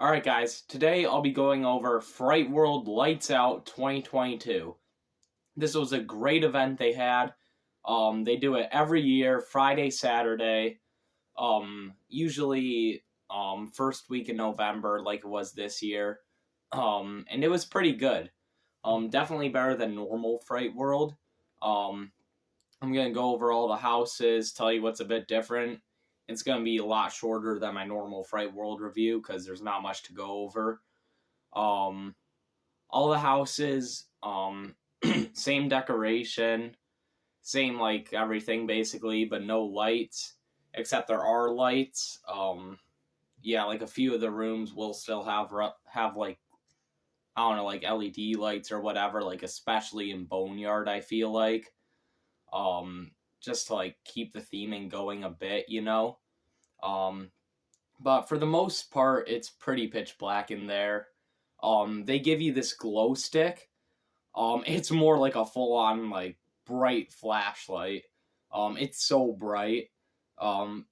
Alright guys, today I'll be going over Frightworld Lights Out 2022. This was a great event they had. They do it every year, Friday, Saturday, usually first week in November like it was this year. And it was pretty good. Definitely better than normal Frightworld. I'm going to go over all the houses, tell you what's a bit different. It's going to be a lot shorter than my normal Frightworld review because there's not much to go over. Um, all the houses, same decoration, same like everything basically, but no lights, except there are lights. Yeah, like a few of the rooms will still have like, I don't know, like LED lights or whatever, like especially in Boneyard, I feel like. Just to like keep the theming going a bit. Um, but for the most part, it's pretty pitch black in there. They give you this glow stick. It's more like a full on like bright flashlight. It's so bright. Um,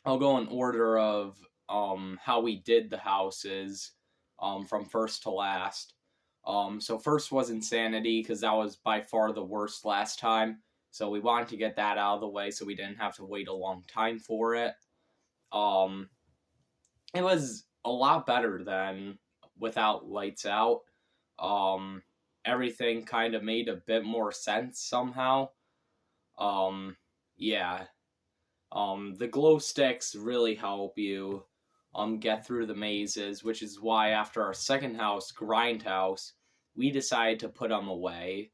I'll go in order of how we did the houses from first to last. So first was Insanity because that was by far the worst last time. So we wanted to get that out of the way so we didn't have to wait a long time for it. It was a lot better than without Lights Out. Everything kind of made a bit more sense somehow. Yeah. The glow sticks really help you get through the mazes, which is why after our second house, Grindhouse, we decided to put them away.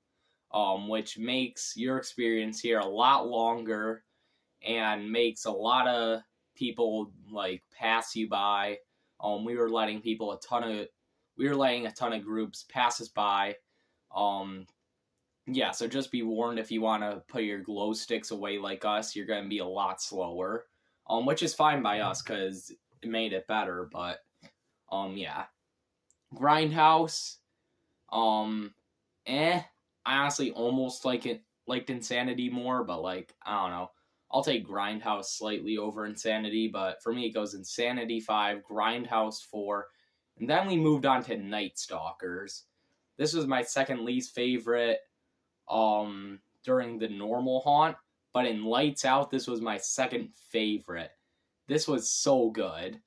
Which makes your experience here a lot longer and makes a lot of people like pass you by. We were letting a ton of groups pass us by. Yeah, so just be warned if you want to put your glow sticks away like us, you're going to be a lot slower. Which is fine by us because it made it better, but yeah. Grindhouse, I honestly almost liked Insanity more, but like I don't know. I'll take Grindhouse slightly over Insanity, but for me it goes Insanity 5, Grindhouse 4, and then we moved on to Night Stalkers. This was my second least favorite during the normal haunt, but in Lights Out this was my second favorite. This was so good.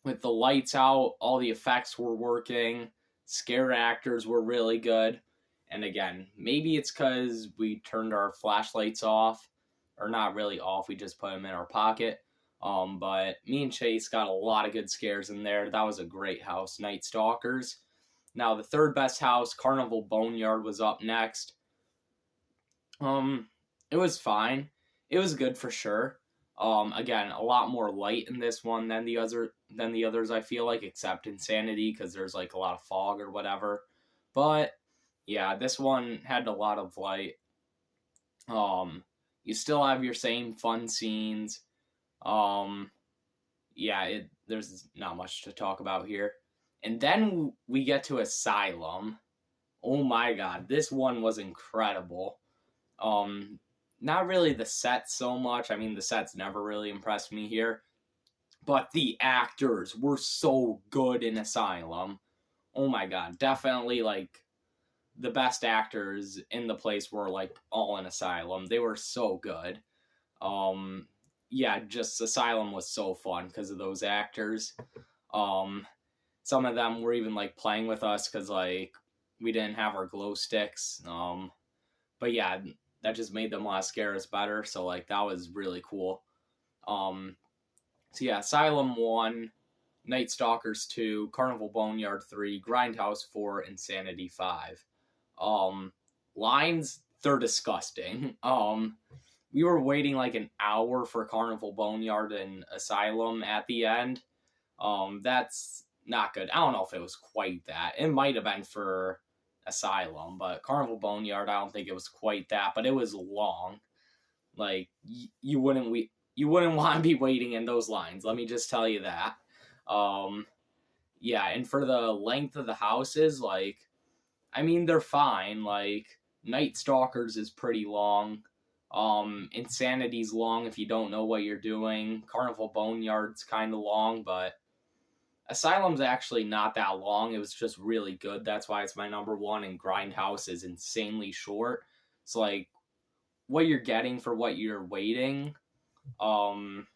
With the lights out, all the effects were working. Scare actors were really good. And again, maybe it's because we turned our flashlights off. Or not really off, we just put them in our pocket. But me and Chase got a lot of good scares in there. That was a great house, Night Stalkers. Now, the third best house, Carnival Boneyard, was up next. It was fine. It was good for sure. Again, a lot more light in this one than the others. I feel like, except Insanity because there's like a lot of fog or whatever. But yeah, this one had a lot of light. You still have your same fun scenes. Yeah, there's not much to talk about here. And then we get to Asylum. Oh my god, this one was incredible. Not really the set so much. I mean, the sets never really impressed me here. But the actors were so good in Asylum. Oh my god, definitely like the best actors in the place were like all in Asylum. They were so good. Yeah, just Asylum was so fun because of those actors. Some of them were even like playing with us because like we didn't have our glow sticks. But yeah, that just made them scare us better. So like that was really cool. So yeah, Asylum 1, Night Stalkers 2, Carnival Boneyard 3, Grindhouse 4, Insanity 5. Lines, they're disgusting. We were waiting like an hour for Carnival Boneyard and Asylum at the end. That's not good. I don't know if it was quite that. It might have been for Asylum, but Carnival Boneyard, I don't think it was quite that, but it was long. Like you wouldn't want to be waiting in those lines. Let me just tell you that. Yeah, and for the length of the houses, like, I mean, they're fine. Like, Night Stalkers is pretty long. Insanity's long if you don't know what you're doing. Carnival Boneyard's kind of long, but Asylum's actually not that long. It was just really good. That's why it's my number one. And Grindhouse is insanely short. It's like what you're getting for what you're waiting. I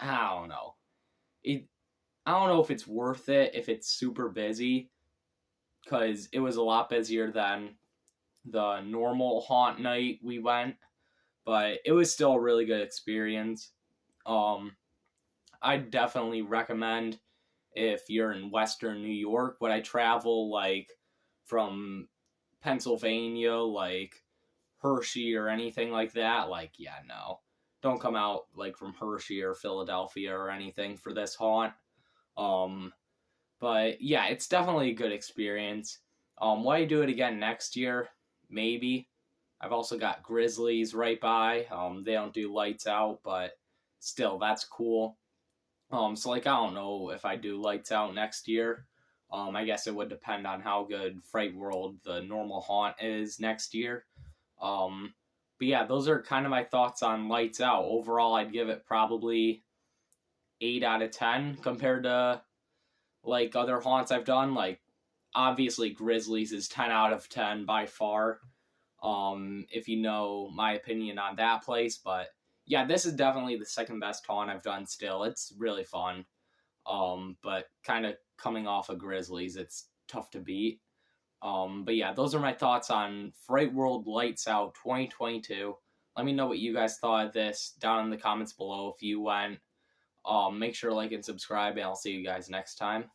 don't know. I don't know if it's worth it if it's super busy, because it was a lot busier than the normal haunt night we went, but it was still a really good experience. I definitely recommend if you're in Western New York. Would I travel like from Pennsylvania, like Hershey or anything like that? Like, yeah, no. Don't come out like from Hershey or Philadelphia or anything for this haunt. Um, but yeah, it's definitely a good experience. Will I do it again next year? Maybe. I've also got Grizzlies right by. They don't do lights out, but still, that's cool. So like I don't know if I do lights out next year. I guess it would depend on how good Frightworld, the normal haunt, is next year. But yeah, those are kind of my thoughts on lights out. Overall, I'd give it probably 8 out of 10 compared to like other haunts I've done. Like obviously Grizzlies is 10 out of 10 by far. If you know my opinion on that place, but yeah, this is definitely the second best haunt I've done still. It's really fun. But kind of coming off of Grizzlies, it's tough to beat. But yeah, those are my thoughts on Frightworld Lights Out 2022. Let me know what you guys thought of this down in the comments below if you went. Make sure to like and subscribe, and I'll see you guys next time.